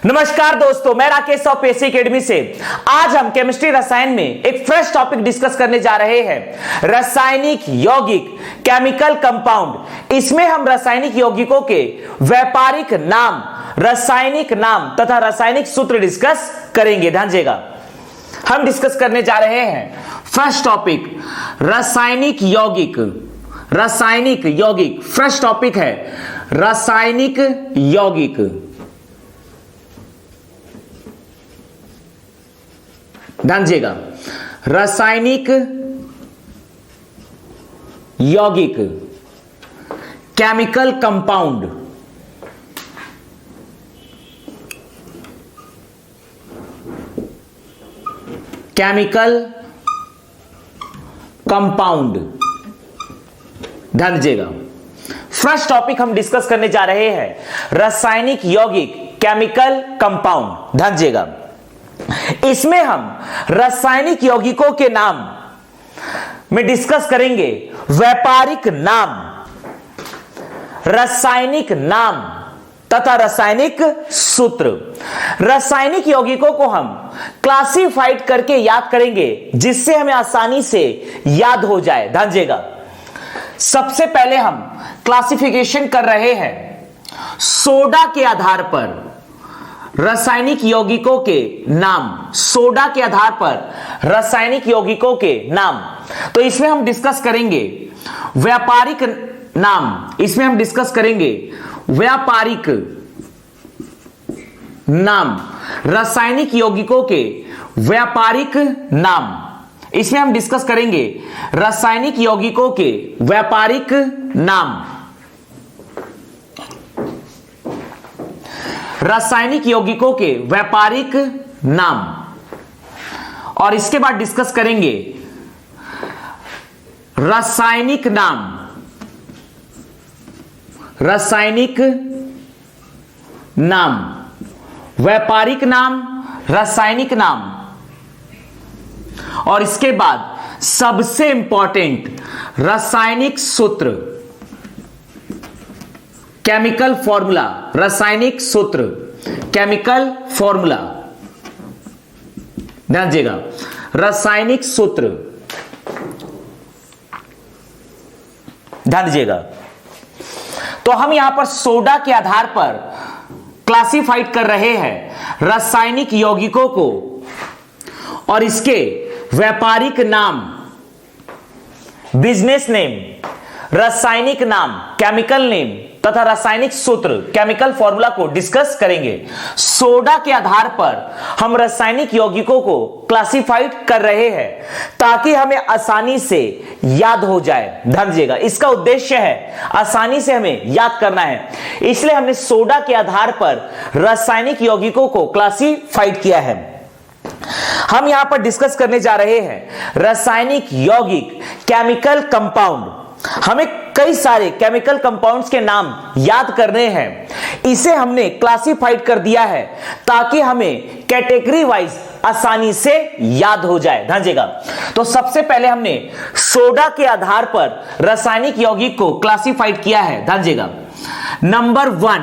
नमस्कार दोस्तों, मैं राकेश ऑफ एसी एकेडमी से। आज हम केमिस्ट्री रसायन में एक फ्रेश टॉपिक डिस्कस करने जा रहे हैं, रासायनिक यौगिक, केमिकल कंपाउंड। इसमें हम रासायनिक यौगिकों के व्यापारिक नाम, रासायनिक नाम तथा रासायनिक सूत्र डिस्कस करेंगे। ध्यान दीजिएगा, हम डिस्कस करने जा रहे हैं फर्स्ट टॉपिक रासायनिक यौगिक। रासायनिक यौगिक फर्स्ट टॉपिक है, रासायनिक यौगिक। ध्यान दीजिएगा, रासायनिक यौगिक, केमिकल कंपाउंड। केमिकल कंपाउंड, ध्यान दीजिएगा। फर्स्ट टॉपिक हम डिस्कस करने जा रहे हैं, रासायनिक यौगिक, केमिकल कंपाउंड। ध्यान दीजिएगा, इसमें हम रासायनिक यौगिकों के नाम में डिस्कस करेंगे व्यापारिक नाम, रासायनिक नाम तथा रासायनिक सूत्र। रासायनिक यौगिकों को हम क्लासिफाइड करके याद करेंगे, जिससे हमें आसानी से याद हो जाए। ध्यान दीजिएगा, सबसे पहले हम क्लासिफिकेशन कर रहे हैं सोडा के आधार पर रासायनिक यौगिकों के नाम। सोडा के आधार पर रासायनिक यौगिकों के नाम। तो इसमें हम डिस्कस करेंगे व्यापारिक नाम। इसमें हम डिस्कस करेंगे व्यापारिक नाम, रासायनिक यौगिकों के व्यापारिक नाम। इसमें हम डिस्कस करेंगे रासायनिक यौगिकों के व्यापारिक नाम, रासायनिक यौगिकों के व्यापारिक नाम। और इसके बाद डिस्कस करेंगे रासायनिक नाम, रासायनिक नाम, व्यापारिक नाम, रासायनिक नाम। और इसके बाद सबसे इंपॉर्टेंट रासायनिक सूत्र, केमिकल फॉर्मूला, रासायनिक सूत्र, केमिकल फॉर्मूला। ध्यान दीजिएगा, रासायनिक सूत्र। ध्यान दीजिएगा, तो हम यहां पर सोडा के आधार पर क्लासिफाइड कर रहे हैं रासायनिक यौगिकों को और इसके व्यापारिक नाम, बिजनेस नेम, रासायनिक नाम, केमिकल नेम तथा रासायनिक सूत्र, केमिकल फॉर्मूला को डिस्कस करेंगे। सोडा के आधार पर हम रासायनिक यौगिकों को क्लासिफाइड कर रहे हैं ताकि हमें आसानी से याद हो जाए। ध्यान दीजिएगा, इसका उद्देश्य है आसानी से हमें याद करना है, इसलिए हमने सोडा के आधार पर रासायनिक यौगिकों को क्लासिफाइड किया है। हम यहां पर डिस्कस करने जा रहे हैं रासायनिक यौगिक, केमिकल कंपाउंड। हमें कई सारे केमिकल कंपाउंड्स के नाम याद करने हैं, इसे हमने क्लासिफाइड कर दिया है ताकि हमें कैटेगरी वाइज आसानी से याद हो जाए। ध्यान दीजिएगा, तो सबसे पहले हमने सोडा के आधार पर रासायनिक यौगिक को क्लासिफाइड किया है। ध्यान दीजिएगा, नंबर 1,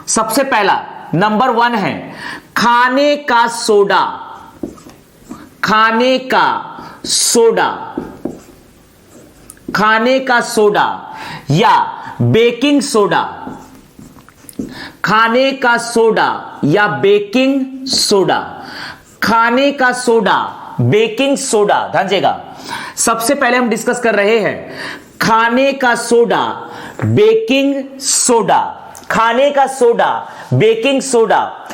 सबसे पहला नंबर 1 है खाने का सोडा। खाने का सोडा, खाने का सोडा या बेकिंग सोडा, खाने का सोडा या बेकिंग सोडा, खाने का सोडा, बेकिंग सोडा। ध्यान दीजिएगा, सबसे पहले हम डिस्कस कर रहे हैं खाने का सोडा, बेकिंग सोडा। खाने का सोडा, बेकिंग सोडा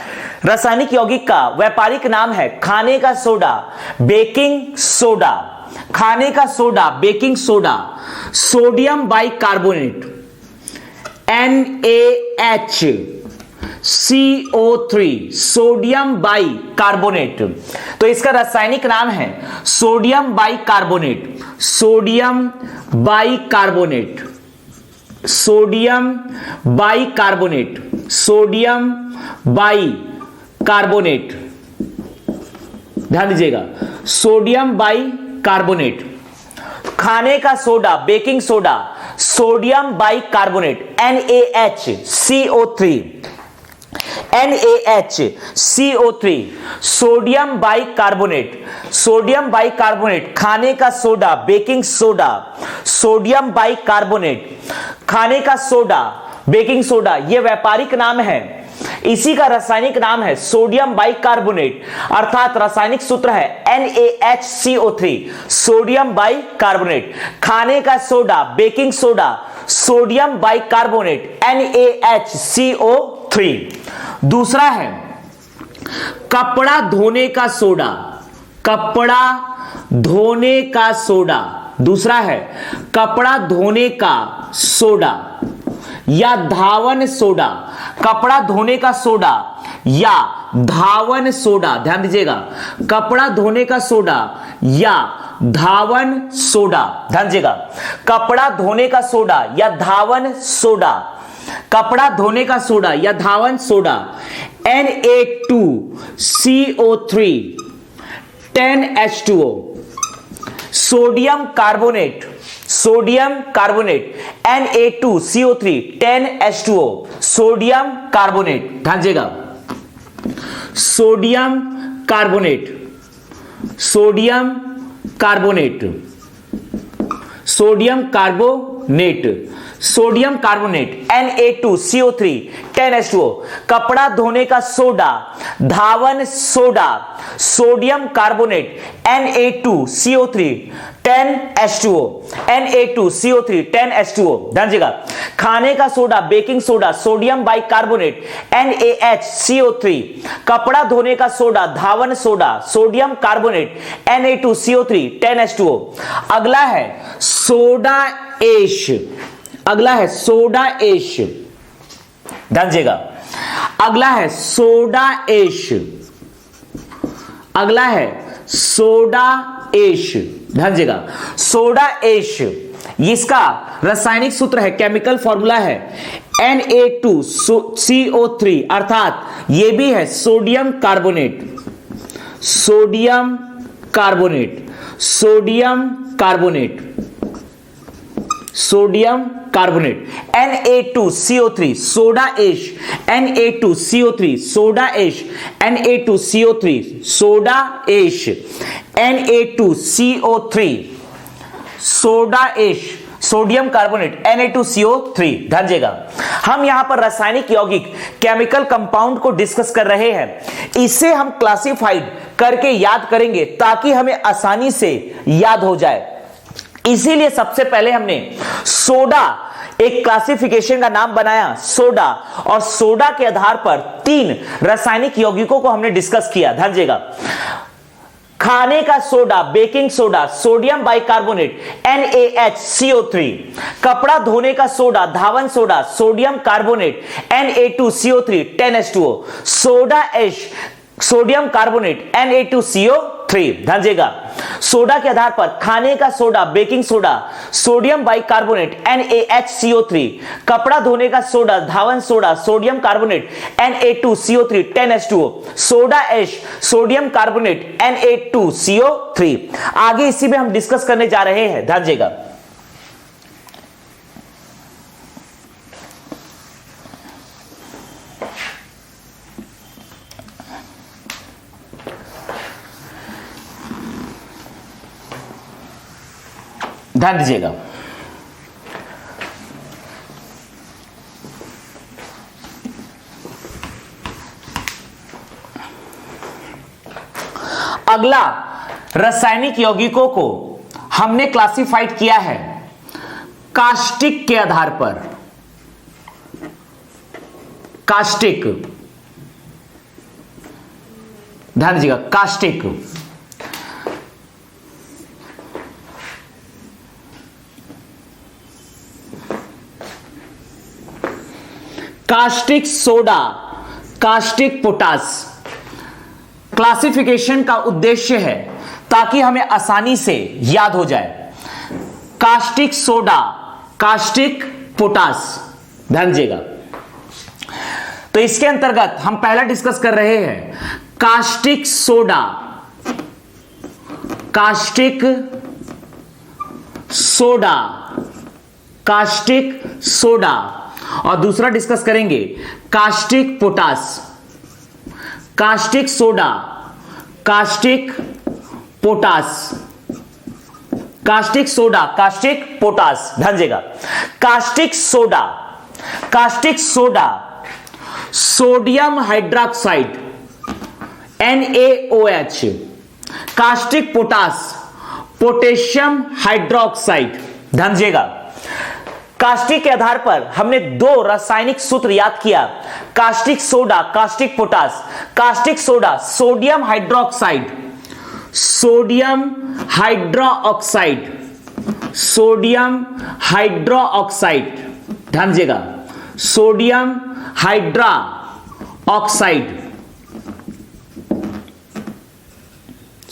रासायनिक यौगिक का व्यापारिक नाम है खाने का सोडा, बेकिंग सोडा। खाने का soda, baking soda, sodium bicarbonate, NaHCO3, sodium bicarbonate. तो इसका रासायनिक नाम है sodium bicarbonate, sodium bicarbonate, sodium bicarbonate, sodium bicarbonate. ध्यान दीजिएगा, सोडियम बाइकार्बोनेट। खाने का soda, baking soda, sodium bicarbonate NaHCO3। NaHCO3 sodium bicarbonate, sodium bicarbonate खाने का soda, baking soda, sodium bicarbonate खाने का सोडा, बेकिंग सोडा, यह व्यापारिक नाम है, इसी का रासायनिक नाम है सोडियम बाइकार्बोनेट, अर्थात रासायनिक सूत्र है NaHCO3 सोडियम बाइकार्बोनेट, खाने का soda, baking soda, sodium bicarbonate NaHCO3। दूसरा है कपड़ा धोने का सोडा, कपड़ा धोने का सोडा, दूसरा है कपड़ा धोने का सोडा या धावन सोडा, कपड़ा धोने का सोडा या धावन सोडा, ध्यान दीजिएगा, कपड़ा धोने का सोडा या धावन सोडा, ध्यान दीजिएगा, कपड़ा धोने का सोडा या धावन सोडा, कपड़ा धोने का सोडा या धावन soda Na2CO3 10H2O, sodium carbonate, sodium carbonate Na2CO3 10H2O, sodium carbonate, ध्यान दीजिएगा, sodium carbonate, sodium carbonate, sodium carbonate, sodium carbonate Na2CO3 10H2O, कपड़ा धोने का सोडा, धावन soda, sodium carbonate Na2CO3 10H2O, Na2CO3 10H2O, ध्यान दीजिएगा, खाने का soda, baking soda, sodium bicarbonate NaHCO3, कपड़ा धोने का सोडा, धावन soda, sodium carbonate Na2CO3 10H2O। अगला है सोडा एश, अगला है सोडा एश, ध्यान दीजिएगा, अगला है सोडा एश, अगला है सोडा एश, ध्यान दीजिएगा, सोडा एश, इसका रासायनिक सूत्र है, केमिकल फॉर्मूला है Na2CO3, अर्थात यह भी है sodium carbonate, sodium carbonate, sodium carbonate, sodium carbonate Na2CO3 soda ash, Na2CO3 soda ash, Na2CO3 soda ash, Na2CO3 soda ash, sodium carbonate Na2CO3, ध्यान दीजिएगा, हम यहां पर रासायनिक यौगिक केमिकल कंपाउंड को डिस्कस कर रहे हैं, इसे हम क्लासिफाइड करके याद करेंगे ताकि हमें आसानी से याद हो जाए। इसीलिए सबसे पहले हमने सोडा एक क्लासिफिकेशन का नाम बनाया सोडा, और सोडा के आधार पर 3 रासायनिक यौगिकों को हमने डिस्कस किया, ध्यान दीजिएगा, खाने का soda, baking soda, sodium bicarbonate NaHCO3, कपड़ा धोने का सोडा, धावन soda, sodium carbonate Na2CO3 10H2O, soda ash, sodium carbonate Na2CO3, ध्यान दीजिएगा, सोडा के आधार पर खाने का soda, baking soda, sodium bicarbonate NaHCO3, कपड़ा धोने का सोडा, धावन soda, sodium carbonate Na2CO3 10H2O, soda ash, sodium carbonate Na2CO3। आगे इसी में हम डिस्कस करने जा रहे हैं, ध्यान दीजिएगा, ध्यान दीजिएगा, अगला रासायनिक यौगिकों को हमने क्लासिफाइड किया है कास्टिक के आधार पर, कास्टिक, ध्यान दीजिएगा, caustic, caustic soda, caustic potash. Classification का उद्देश्य है ताकि हमें आसानी से याद हो जाए, कास्टिक सोडा, कास्टिक पोटास, ध्यान दीजिएगा। तो इसके अंतर्गत हम पहला डिस्कस कर रहे हैं caustic soda, caustic soda, caustic soda, और दूसरा डिस्कस करेंगे caustic potash, caustic soda, caustic potash, caustic soda, caustic potash, ध्यान दीजिएगा। Caustic soda, caustic soda, sodium hydroxide NaOH, caustic potash, potassium hydroxide, ध्यान दीजिएगा। कास्टिक के आधार पर हमने दो रासायनिक सूत्र याद किया, caustic soda, caustic potash. Caustic soda sodium hydroxide, sodium hydroxide, sodium hydroxide, ध्यान दीजिएगा, sodium hydroxide,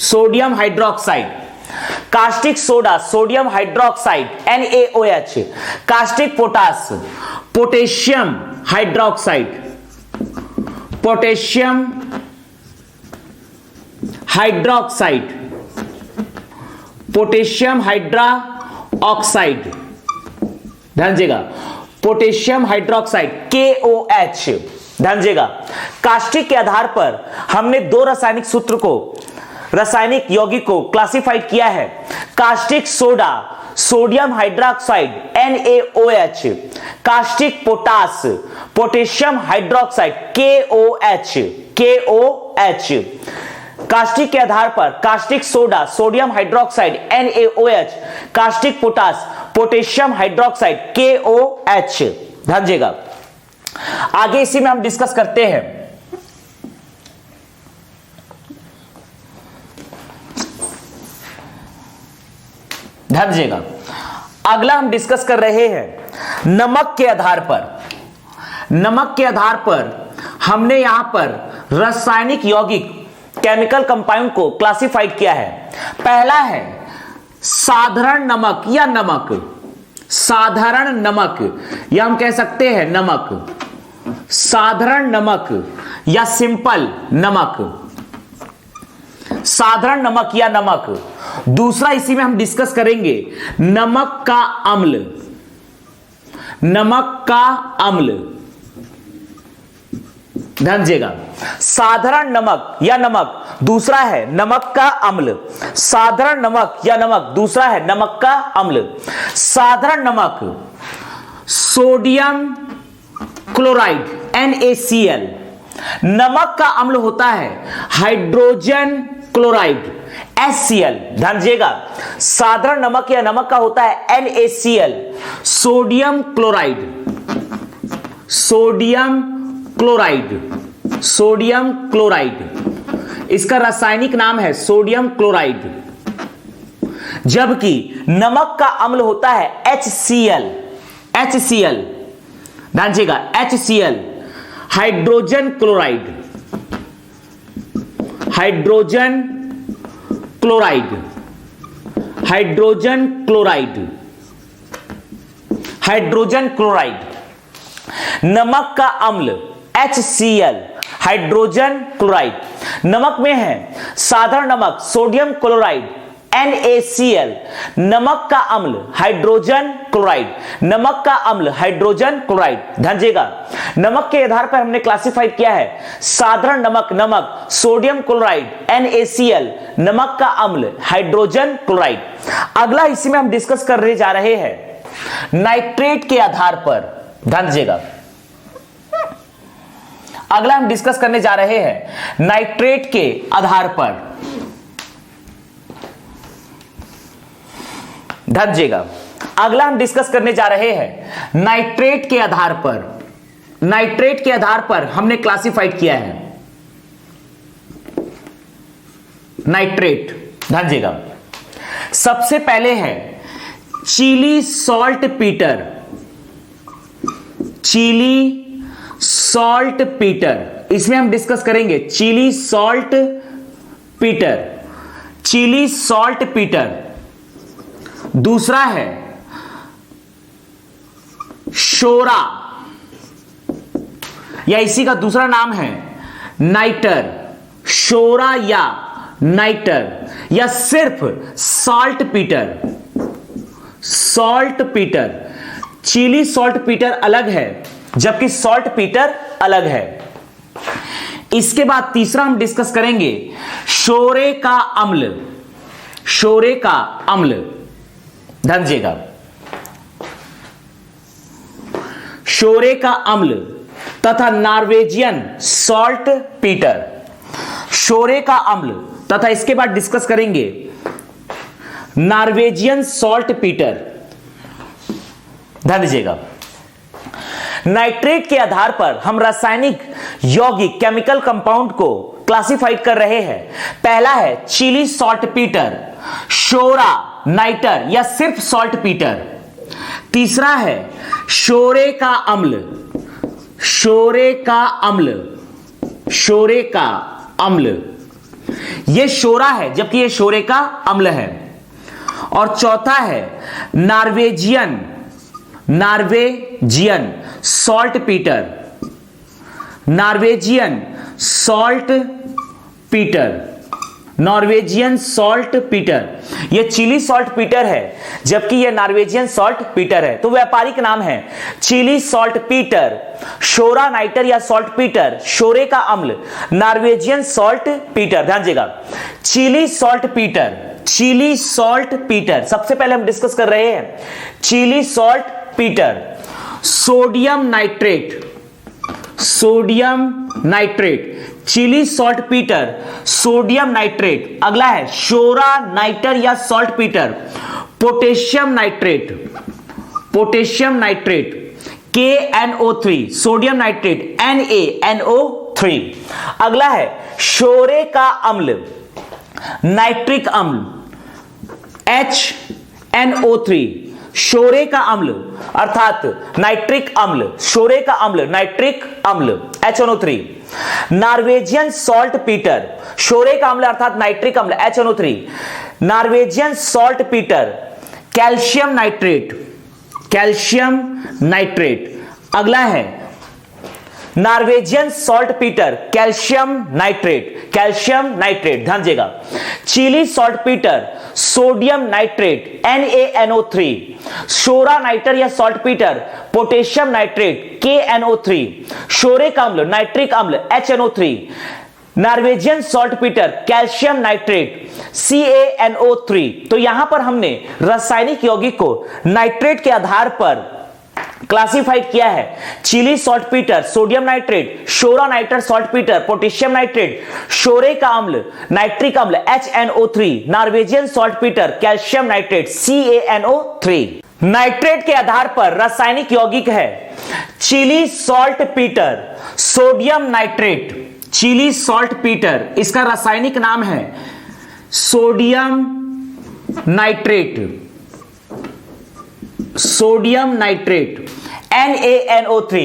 sodium hydroxide. Caustic soda sodium hydroxide NaOH, caustic potash potassium hydroxide, potassium hydroxide, potassium hydroxide, ध्यान दीजिएगा, पोटेशियम हाइड्रोक्साइड KOH, ध्यान दीजिएगा। Caustic के आधार पर हमने दो रासायनिक सूत्र को, रासायनिक यौगिक को क्लासिफाइड किया है, caustic soda sodium hydroxide NaOH, caustic potash potassium hydroxide KOH। Caustic के आधार पर caustic soda sodium hydroxide NaOH, caustic potash potassium hydroxide KOH, ध्यान दीजिएगा। आगे इसी में हम डिस्कस करते हैं। ध्यान दीजिएगा, अगला हम डिस्कस कर रहे हैं नमक के आधार पर। नमक के आधार पर हमने यहां पर रासायनिक यौगिक केमिकल कंपाउंड को क्लासिफाइड किया है। पहला है साधारण नमक या नमक, साधारण नमक या हम कह सकते हैं नमक, साधारण नमक या सिंपल नमक, साधारण नमक या नमक। दूसरा इसी में हम डिस्कस करेंगे नमक का अम्ल, नमक का अम्ल, ध्यान दीजिएगा। साधारण नमक या नमक, दूसरा है नमक का अम्ल। साधारण नमक या नमक, दूसरा है नमक का अम्ल। साधारण नमक सोडियम क्लोराइड NaCl, नमक का अम्ल होता है हाइड्रोजन क्लोराइड HCl, ध्यान दीजिएगा। साधारण नमक या नमक का होता है NaCl, sodium chloride, sodium chloride, sodium chloride, इसका रासायनिक नाम है सोडियम क्लोराइड। जबकि नमक का अम्ल होता है HCl, HCl, ध्यान दीजिएगा, HCl, hydrogen chloride, hydrogen chloride, hydrogen chloride, hydrogen chloride. नमक का अम्ल HCl, हाइड्रोजन क्लोराइड। नमक में है साधारण नमक सोडियम क्लोराइड NaCl, नमक का अम्ल हाइड्रोजन क्लोराइड, नमक का अम्ल हाइड्रोजन क्लोराइड। ध्यान दीजिएगा, नमक के आधार पर हमने क्लासिफाइड किया है साधारण नमक, नमक सोडियम क्लोराइड NaCl, नमक का अम्ल हाइड्रोजन क्लोराइड। अगला इसी में हम डिस्कस करने जा रहे हैं नाइट्रेट के आधार पर। ध्यान दीजिएगा, अगला हम डिस्कस करने जा रहे हैं नाइट्रेट के आधार पर। ध्यान दीजिएगा, अगला हम डिस्कस करने जा रहे हैं नाइट्रेट के आधार पर। नाइट्रेट के आधार पर हमने क्लासिफाइड किया है नाइट्रेट। ध्यान दीजिएगा, सबसे पहले है Chile saltpetre, Chile saltpetre, इसमें हम डिस्कस करेंगे Chile saltpetre, Chile saltpetre. दूसरा है शोरा या इसी का दूसरा नाम है नाइटर, शोरा या नाइटर या सिर्फ saltpetre, saltpetre. Chile saltpetre अलग है जबकि सॉल्ट पीटर अलग है। इसके बाद तीसरा हम डिस्कस करेंगे शोरे का अम्ल। शोरे का अम्ल, ध्यान दीजिएगा, शोरे का अम्ल तथा नॉर्वेजियन सॉल्ट पीटर। शोरे का अम्ल तथा इसके बाद डिस्कस करेंगे नॉर्वेजियन सॉल्ट पीटर। ध्यान दीजिएगा, नाइट्रेट के आधार पर हम रासायनिक यौगिक केमिकल कंपाउंड को क्लासिफाइड कर रहे हैं। पहला है चिली सॉल्ट पीटर, शोरा नाइटर या सिर्फ सॉल्ट पीटर। तीसरा है शोरे का अम्ल, शोरे का अम्ल, शोरे का अम्ल, यह शोरा है जबकि यह शोरे का अम्ल है। और चौथा है Norwegian, Norwegian salt Peter, Norwegian salt Peter, Norwegian salt Peter. यह चिली सॉल्ट पीटर है जबकि यह नॉर्वेजियन सॉल्ट पीटर है। तो व्यापारिक नाम है चिली सॉल्ट पीटर, शोरा नाइटर या सॉल्ट पीटर, शोरे का अम्ल, नॉर्वेजियन सॉल्ट पीटर। ध्यान दीजिएगा, Chile saltpetre, Chile saltpetre सबसे पहले हम डिस्कस कर रहे हैं Chile saltpetre. Sodium nitrate, sodium nitrate, Chile saltpetre, sodium nitrate. अगला है शोरा नाइटर या saltpetre, potassium nitrate, potassium nitrate, KNO3, sodium nitrate NaNO3। अगला है शोरे का अम्ल, नाइट्रिक अम्ल HNO3, शोरे का अम्ल अर्थात नाइट्रिक अम्ल, शोरे का अम्ल नाइट्रिक अम्ल HNO3। नॉर्वेजियन सॉल्ट पीटर, शोरे का अम्ल अर्थात नाइट्रिक अम्ल HNO3, Norwegian saltpetre, calcium nitrate, calcium nitrate. अगला है Norwegian saltpetre, calcium nitrate, calcium nitrate. ध्यान दीजिएगा, Chile saltpetre, sodium nitrate NaNO3, शोरा नाइटर या saltpetre, potassium nitrate KNO3, शोरे का अम्ल नाइट्रिक अम्ल HNO3, Norwegian saltpetre, calcium nitrate CaNO3। तो यहां पर हमने रासायनिक यौगिक को नाइट्रेट के आधार पर क्लासिफाइड किया है। Chile saltpetre, sodium nitrate, शोरा nitre saltpetre, potassium nitrate, शोरे का अम्ल नाइट्रिक अम्ल HNO3, Norwegian saltpetre, calcium nitrate CaNO3। Nitrate के आधार पर रासायनिक यौगिक है Chile saltpetre, sodium nitrate, Chile saltpetre, इसका रासायनिक नाम है sodium nitrate, sodium nitrate NaNO3,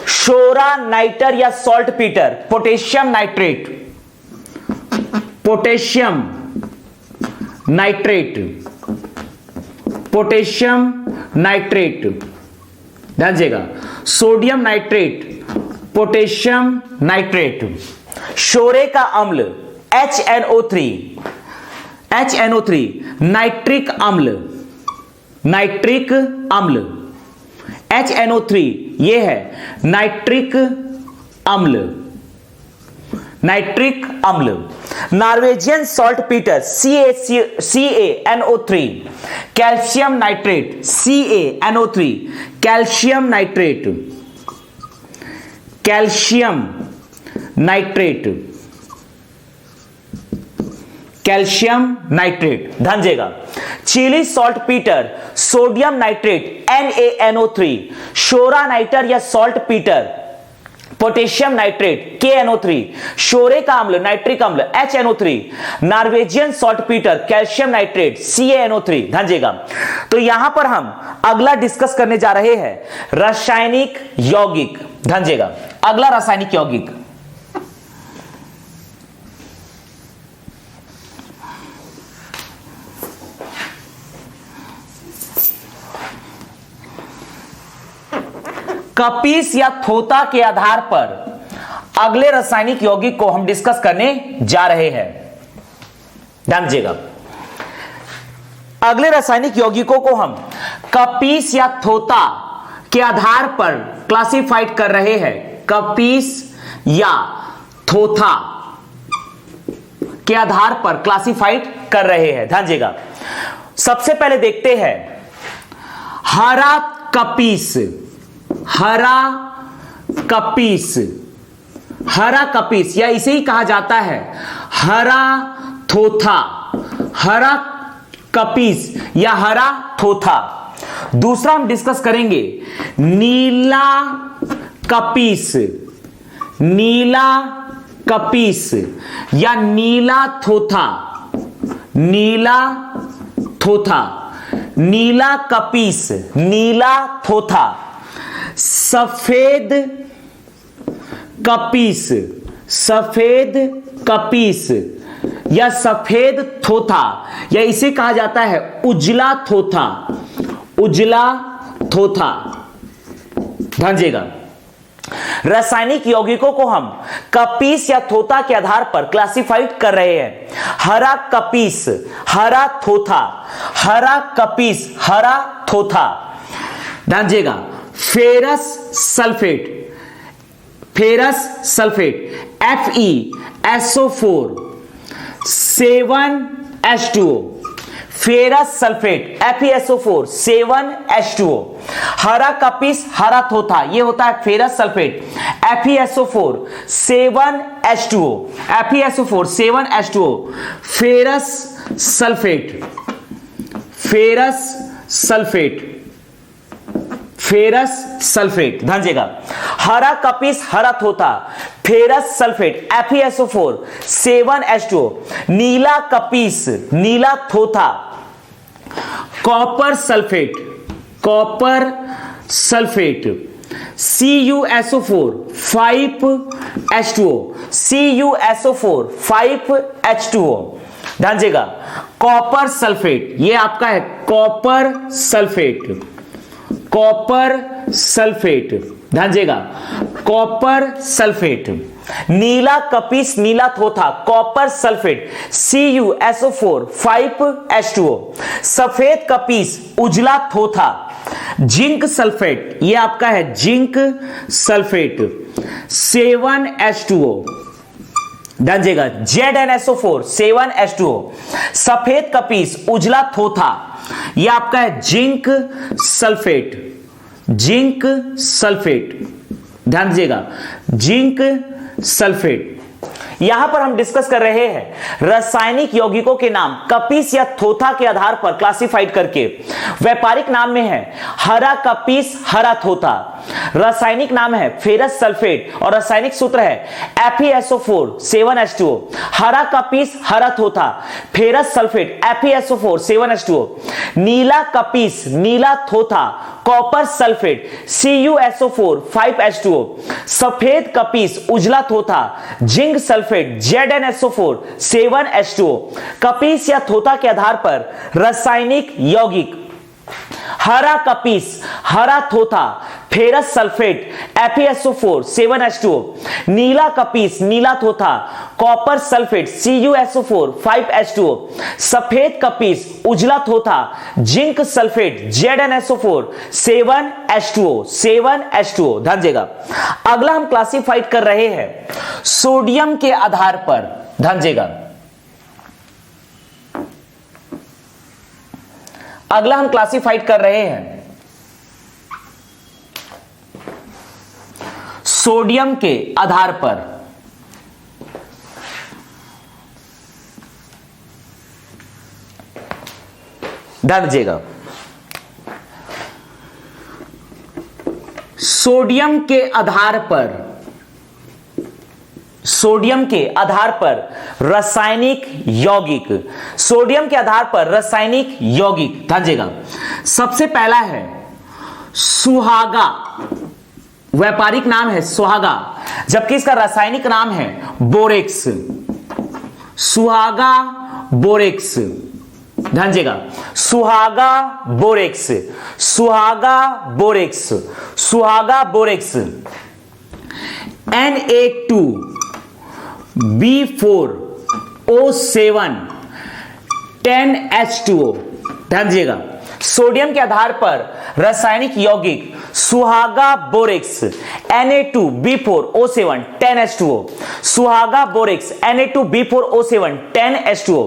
शोरा नाइटर या saltpetre, potassium nitrate, potassium nitrate, potassium nitrate. ध्यान दीजिएगा, सोडियम नाइट्रेट, पोटेशियम नाइट्रेट, शोरे का अम्ल HNO3, HNO3, नाइट्रिक अम्ल, नाइट्रिक अम्ल HNO3, यह है नाइट्रिक अम्ल, नाइट्रिक अम्ल। Norwegian saltpetre CaNO3, calcium nitrate CaNO3, calcium nitrate, calcium nitrate, calcium nitrate. ध्यान दीजिएगा, Chile saltpetre, sodium nitrate NaNO3, शोरा नाइटर या saltpetre, potassium nitrate KNO3, शोरे का अम्ल नाइट्रिक अम्ल HNO3, Norwegian saltpetre, calcium nitrate CaNO3। ध्यान दीजिएगा, तो यहां पर हम अगला डिस्कस करने जा रहे हैं रासायनिक यौगिक। ध्यान दीजिएगा, अगला रासायनिक यौगिक कपीस या थोता के आधार पर अगले रासायनिक यौगिक को हम डिस्कस करने जा रहे हैं। ध्यान दीजिएगा, अगले रासायनिक यौगिकों को हम कपीस या थोता के आधार पर क्लासिफाइड कर रहे हैं। कपीस या थोथा के आधार पर क्लासिफाइड कर रहे हैं। ध्यान दीजिएगा, सबसे पहले देखते हैं हरा कपीस, हरा कपीस, हरा कपीस या इसे ही कहा जाता है हरा थोथा, हरा कपीस या हरा थोथा। दूसरा हम डिस्कस करेंगे नीला कपीस, नीला कपीस या नीला थोथा, नीला थोथा, नीला कपीस, नीला थोथा। सफेद कपीस, सफेद कपीस या सफेद थोथा या इसे कहा जाता है उजला थोथा, उजला थोथा। ध्यान दीजिएगा, रासायनिक यौगिकों को हम कपीस या थोथा के आधार पर क्लासिफाइड कर रहे हैं। हरा कपीस, हरा थोथा, हरा कपीस, हरा थोथा। ध्यान दीजिएगा, ferrous sulphate, ferrous sulphate FeSO4 7H2O, ferrous sulphate FeSO4 7H2O। हरा कपीस, हरा थोथा, ये होता है ferrous sulphate FeSO4 7H2O, FeSO4 7H2O। Ferrous sulphate, ferrous sulphate, ferrous sulphate. ध्यान दीजिएगा, हरा कपीस, हरा थोथा, फेरस सल्फेट FeSO4 7H2O। नीला कपीस, नीला थोथा, copper sulphate, copper sulphate CuSO4 5H2O, CuSO4 5H2O। ध्यान दीजिएगा, कॉपर सल्फेट ये आपका है कॉपर सल्फेट, कॉपर सल्फेट। ध्यान दीजिएगा, कॉपर सल्फेट। नीला कपीस, नीला थोथा, कॉपर सल्फेट CuSO4 5H2O। सफेद कपीस, उजला थोथा, जिंक सल्फेट ये आपका है जिंक सल्फेट 7H2O। ध्यान दीजिएगा, ZnSO4 7H2O। सफेद कपीस, उजला थोथा, यह आपका है जिंक सल्फेट, जिंक सल्फेट। ध्यान दीजिएगा, जिंक सल्फेट। यहां पर हम डिस्कस कर रहे हैं रासायनिक यौगिकों के नाम कपीस या थोथा के आधार पर क्लासिफाइड करके। व्यापारिक नाम में है हरा कपीस, हरा थोथा, रासायनिक नाम है फेरस सल्फेट और रासायनिक सूत्र है FeSO4 7H2O। हरा कपीस, हरा थोथा, फेरस सल्फेट FeSO4 7H2O। नीला कपीस, नीला थोथा, कॉपर सल्फेट CuSO4 5H2O। सफेद कपीस, उजला थोथा, जिंक सल्फेट ZnSO4 7H2O। कपीस या थोथा के आधार पर रासायनिक यौगिक हरा कपीस, हरा थोथा, फेरस सल्फेट FeSO4 7H2O। नीला कपीस, नीला थोथा, कॉपर सल्फेट CuSO4 5H2O। सफेद कपीस, उजला थोथा, zinc sulphate ZnSO4 7H2O, 7H2O। ध्यान दीजिएगा, अगला हम क्लासिफाइड कर रहे हैं सोडियम के आधार पर। ध्यान दीजिएगा, अगला हम क्लासिफाइड कर रहे हैं सोडियम के आधार पर। ध्यान दीजिएगा, सोडियम के आधार पर, सोडियम के आधार पर रासायनिक यौगिक, सोडियम के आधार पर रासायनिक यौगिक। ध्यान दीजिएगा, सबसे पहला है सुहागा, व्यापारिक नाम है सुहागा, जबकि इसका रासायनिक नाम है बोरेक्स, सुहागा बोरेक्स। ध्यान दीजिएगा, सुहागा बोरेक्स, सुहागा बोरेक्स, सुहागा बोरेक्स। Na2B4O7 10H2O। ध्यान दीजिएगा, सोडियम के आधार पर रासायनिक यौगिक सुहागा बोरेक्स Na2B4O7 10H2O, सुहागा बोरेक्स Na2B4O7 10H2O,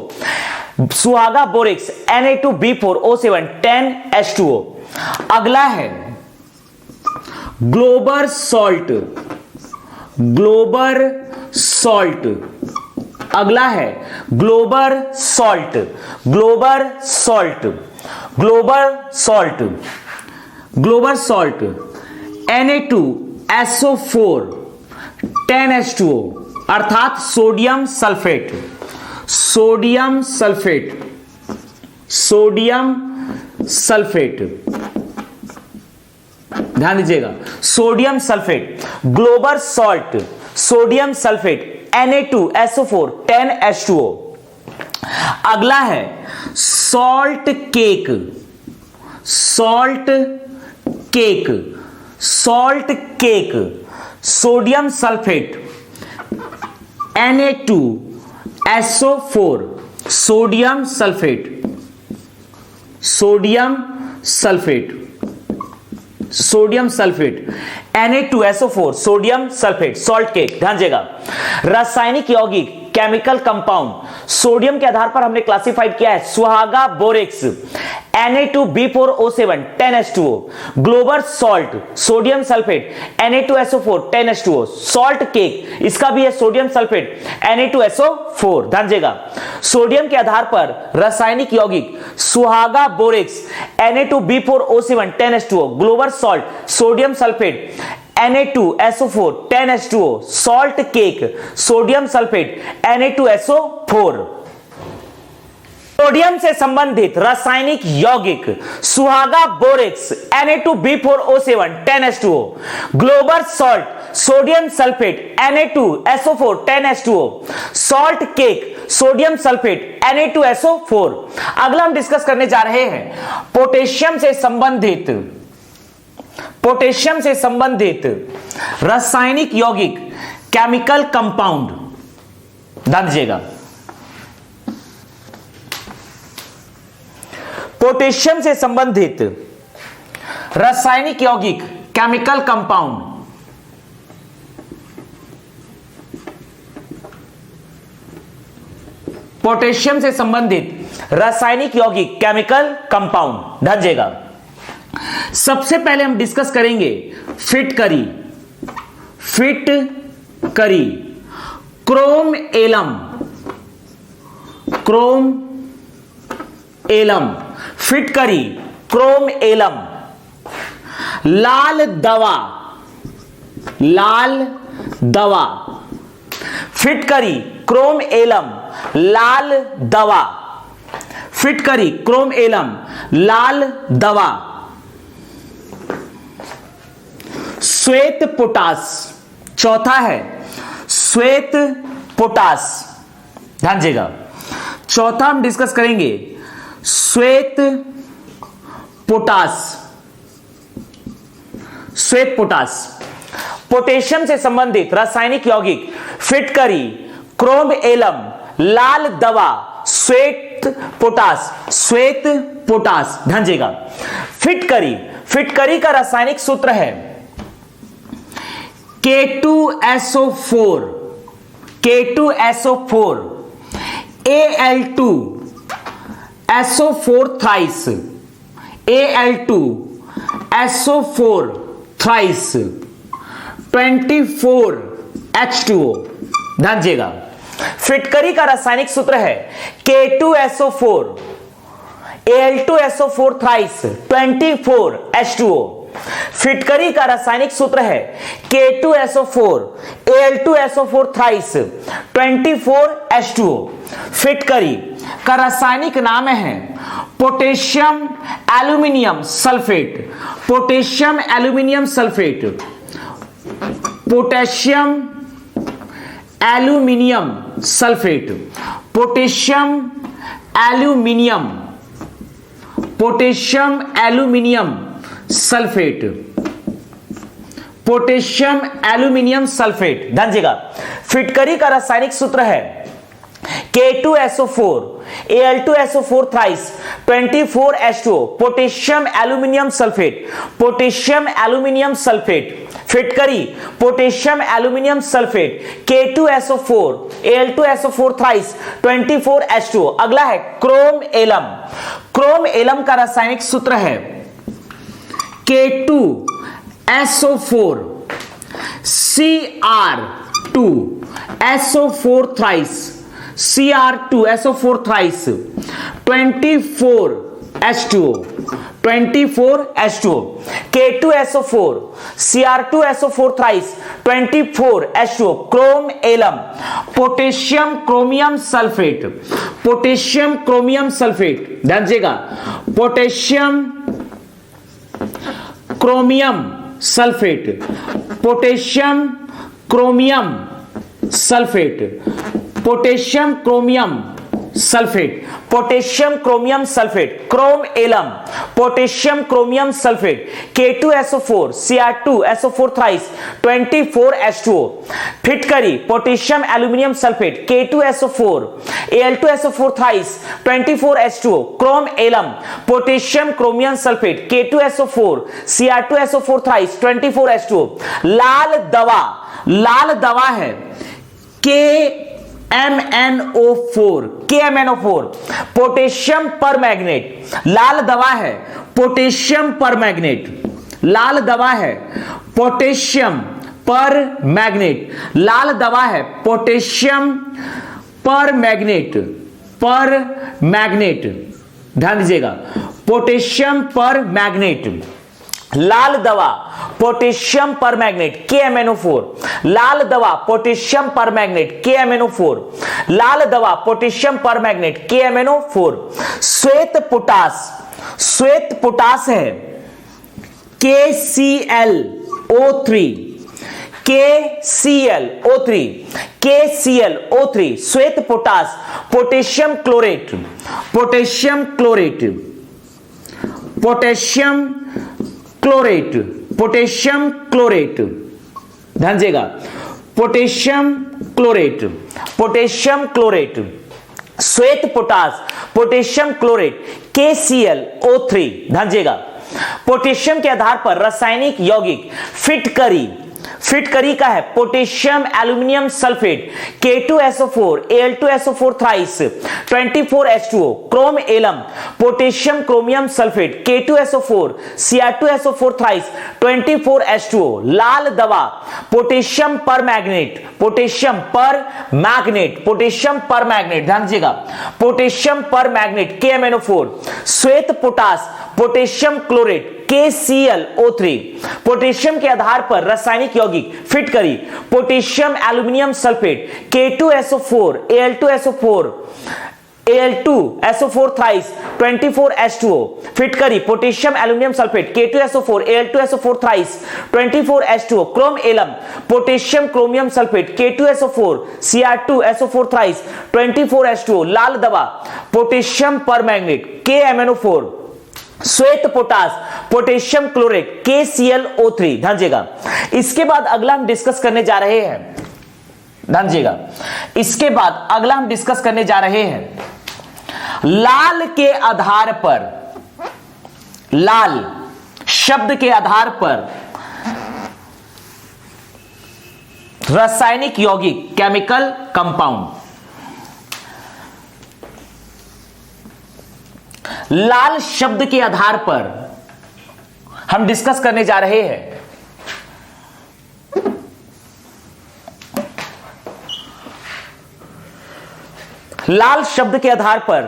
सुहागा बोरेक्स Na2B4O7 10H2O। अगला है ग्लोबर सॉल्ट, ग्लोबर सॉल्ट। अगला है Glauber salt, Glauber salt, Glauber salt, Glauber salt Na2SO4 10H2O अर्थात sodium sulphate, sodium sulphate, sodium sulphate, ध्यान दीजिएगा, sodium sulphate, Glauber salt, sodium sulphate Na2SO4 10H2O। अगला है salt cake, salt cake, salt cake, sodium sulphate Na2SO4, sodium sulphate, sodium sulphate, sodium sulphate Na2SO4 sodium sulphate, salt cake. ध्यान दीजिएगा, रासायनिक यौगिक chemical compound sodium के आधार पर हमने क्लासिफाइड किया है सुहागा borax Na2B4O7 10H2O, Glauber salt sodium sulphate Na2SO4 10H2O, salt cake इसका भी है सोडियम सल्फेट Na2SO4। ध्यान दीजिएगा, सोडियम के आधार पर रासायनिक यौगिक सुहागा borax Na2B4O7 10H2O, Glauber salt sodium sulphate Na2SO4 10H2O, salt cake sodium sulphate Na2SO4। Sodium से संबंधित रासायनिक यौगिक सुहागा borax Na2B4O7 10H2O, Glauber salt sodium sulphate Na2SO4 10H2O, salt cake sodium sulphate Na2SO4। अगला हम डिस्कस करने जा रहे हैं पोटेशियम से संबंधित, पोटेशियम से संबंधित रासायनिक यौगिक केमिकल कंपाउंड। ध्यान दीजिएगा, पोटेशियम से संबंधित रासायनिक यौगिक केमिकल कंपाउंड। पोटेशियम से संबंधित रासायनिक यौगिक केमिकल कंपाउंड। ध्यान दीजिएगा, सबसे पहले हम डिस्कस करेंगे फिटकरी, फिटकरी, क्रोम एलम, क्रोम एलम, फिटकरी क्रोम एलम, लाल दवा, लाल दवा, फिटकरी क्रोम एलम, लाल दवा, फिटकरी क्रोम एलम, लाल दवा। श्वेत पोटास, चौथा है श्वेत पोटास। ध्यान दीजिएगा, चौथा हम डिस्कस करेंगे श्वेत पोटास, श्वेत पोटास। पोटेशियम से संबंधित रासायनिक यौगिक फिटकरी क्रोम एलम, लाल दवा, श्वेत पोटास, श्वेत पोटास। ध्यान दीजिएगा, फिटकरी, फिटकरी का रासायनिक सूत्र है K2SO4, K2SO4, Al2SO4 thrice, Al2SO4 thrice, 24H2O। ध्यान दीजिएगा, फिटकरी का रासायनिक सूत्र है K2SO4, Al2SO4 thrice, 24H2O। फिटकरी का रासायनिक सूत्र है K2SO4, Al2SO4 thrice, 24H2O। फिटकरी का रासायनिक नाम है potassium aluminium sulphate, potassium aluminium sulphate, potassium aluminium sulphate, potassium aluminium, potassium aluminium sulphate, potassium aluminium sulphate. ध्यान दीजिएगा, फिटकरी का रासायनिक सूत्र है K2SO4, Al2SO4 thrice, 24H2O, potassium aluminium sulphate, potassium aluminium sulphate, फिटकरी potassium aluminium sulphate, K2SO4, Al2SO4 thrice, 24H2O। अगला है क्रोम एलम। क्रोम एलम का रासायनिक सूत्र है K2SO4 Cr2SO4 thrice, Cr2SO4 thrice, 24H2O, 24H2O, K2SO4 Cr2SO4 thrice, 24H2O, chrome alum, potassium chromium sulphate, potassium chromium sulphate, ध्यान दीजिएगा, potassium chromium sulphate, potassium chromium sulphate, potassium chromium sulphate, potassium chromium sulphate, chrome alum, potassium chromium sulphate, K2SO4 Cr2SO4 thrice, 24H2O, फिटकरी potassium aluminium sulphate, K2SO4 Al2SO4 thrice, 24H2O, chrome alum, potassium chromium sulphate, K2SO4 Cr2SO4 thrice, 24H2O। लाल दवा है KMNO4, potassium पर magnet, लाल दवा है potassium पर magnet, लाल दवा है पोटेशियम पर मैग्नेट, लाल दवा है पोटेशियम पर मैग्नेट, ध्यान दीजिएगा, पोटेशियम पर मैग्नेट, लाल दवा पोटेशियम पर मैग्नेट KMNO4, लाल दवा पोटेशियम पर मैग्नेट KMNO4, लाल दवा पोटेशियम पर मैग्नेट KMNO4। श्वेत पोटास है KClO3, श्वेत potash, potassium chlorate, potassium chlorate, ध्यान दीजिएगा, पोटेशियम क्लोरेट, श्वेत पोटास, पोटेशियम क्लोरेट KClO3, ध्यान दीजिएगा। पोटेशियम के आधार पर रासायनिक यौगिक फिटकरी का है potassium aluminium sulphate, K2SO4 Al2SO4 thrice, 24H2O, chrome alum, potassium chromium sulphate, K2SO4 Cr2SO4 thrice, 24H2O। लाल दवा पोटेशियम पर मैग्नेट, ध्यान दीजिएगा, पोटेशियम पर मैग्नेट KMNO4, श्वेत potash, potassium chlorate KClO3, potassium के आधार पर रासायनिक यौगिक फिटकरी potassium aluminium sulphate, K2SO4 Al2SO4 thrice, 24H2O, फिटकरी potassium aluminium sulphate, K2SO4 Al2SO4 thrice, 24H2O, chrome alum, potassium chromium sulphate, K2SO4 Cr2SO4 thrice, 24H2O, लाल दवा पोटेशियम पर मैग्नेट KMNO4, श्वेत पोटास, पोटेशियम क्लोरेट KClO3, ध्यान दीजिएगा। इसके बाद अगला हम डिस्कस करने जा रहे हैं, ध्यान दीजिएगा, इसके बाद अगला हम डिस्कस करने जा रहे हैं लाल के आधार पर, लाल शब्द के आधार पर रासायनिक यौगिक केमिकल कंपाउंड। लाल शब्द के आधार पर हम डिस्कस करने जा रहे हैं लाल शब्द के आधार पर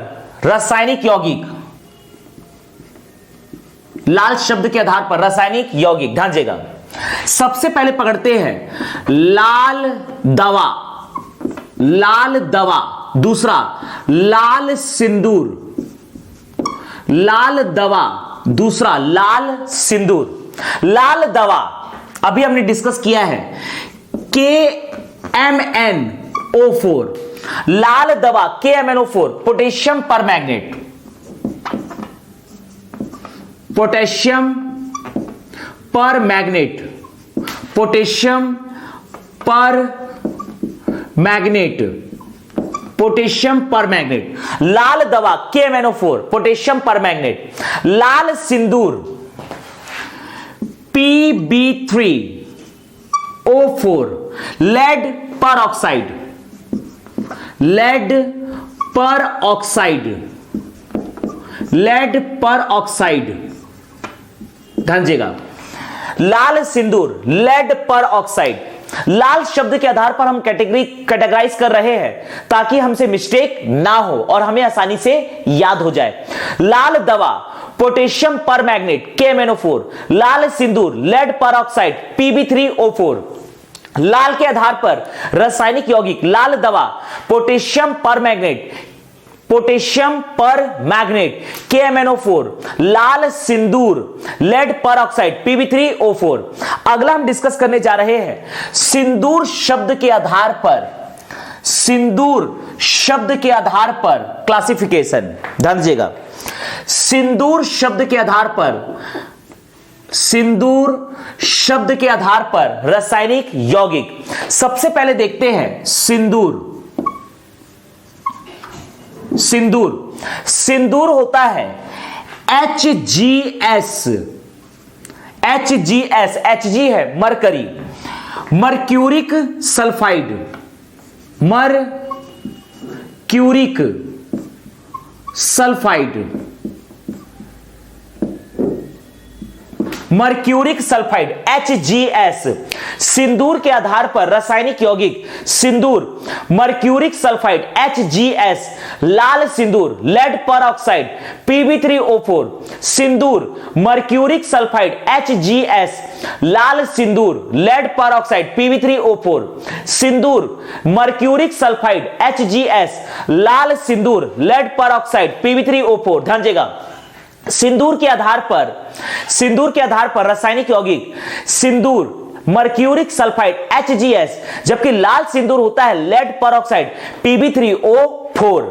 रासायनिक यौगिक, लाल शब्द के आधार पर रासायनिक यौगिक, ध्यान दीजिएगा। सबसे पहले पकड़ते हैं लाल दवा, दूसरा लाल सिंदूर, लाल दवा, दूसरा लाल सिंदूर। लाल दवा अभी हमने डिस्कस किया है KMNO4, लाल दवा KMNO4, पोटेशियम पर मैग्नेट, पोटेशियम पर मैग्नेट, पोटेशियम पर मैग्नेट, पोटेशियम परमैंगनेट। लाल दवा KMnO4 पोटेशियम परमैंगनेट। लाल सिंदूर Pb3O4 लेड पर ऑक्साइड। लेड पर ऑक्साइड। लेड पर ऑक्साइड, ध्यान दीजिएगा। लाल सिंदूर लेड पर ऑक्साइड। लाल शब्द के आधार पर हम कैटेगराइज कर रहे हैं ताकि हमसे मिस्टेक ना हो और हमें आसानी से याद हो जाए। लाल दवा पोटेशियम परमैंगनेट KMnO4। लाल सिंदूर लेड पर ऑक्साइड Pb3O4। लाल के आधार पर रासायनिक यौगिक। लाल दवा पोटेशियम परमैंगनेट KMnO4। लाल सिंदूर लेड पर ऑक्साइड Pb3O4। अगला हम डिस्कस करने जा रहे हैं सिंदूर शब्द के आधार पर। सिंदूर शब्द के आधार पर क्लासिफिकेशन, ध्यान दीजिएगा। सिंदूर शब्द के आधार पर, सिंदूर शब्द के आधार पर रासायनिक यौगिक। सबसे पहले देखते हैं सिंदूर। सिंदूर, सिंदूर होता है HGS। HGS, Hg है mercury, mercuric sulphide. Mercuric sulphide. Mercuric sulphide HGS। सिंदूर के आधार पर रासायनिक यौगिक सिंदूर मर्क्यूरिक सल्फाइड HGS। लाल सिंदूर लेड पर ऑक्साइड Pb3O4। सिंदूर मर्क्यूरिक सल्फाइड HGS। लाल सिंदूर लेड पर ऑक्साइड Pb3O4। सिंदूर मर्क्यूरिक सल्फाइड HGS। लाल सिंदूर लेड पर ऑक्साइड Pb3O4। ध्यान दीजिएगा। सिंदूर के आधार पर रासायनिक यौगिक सिंदूर मर्क्यूरिक सल्फाइड HGS, जबकि लाल सिंदूर होता है लेड पर ऑक्साइड Pb3O4।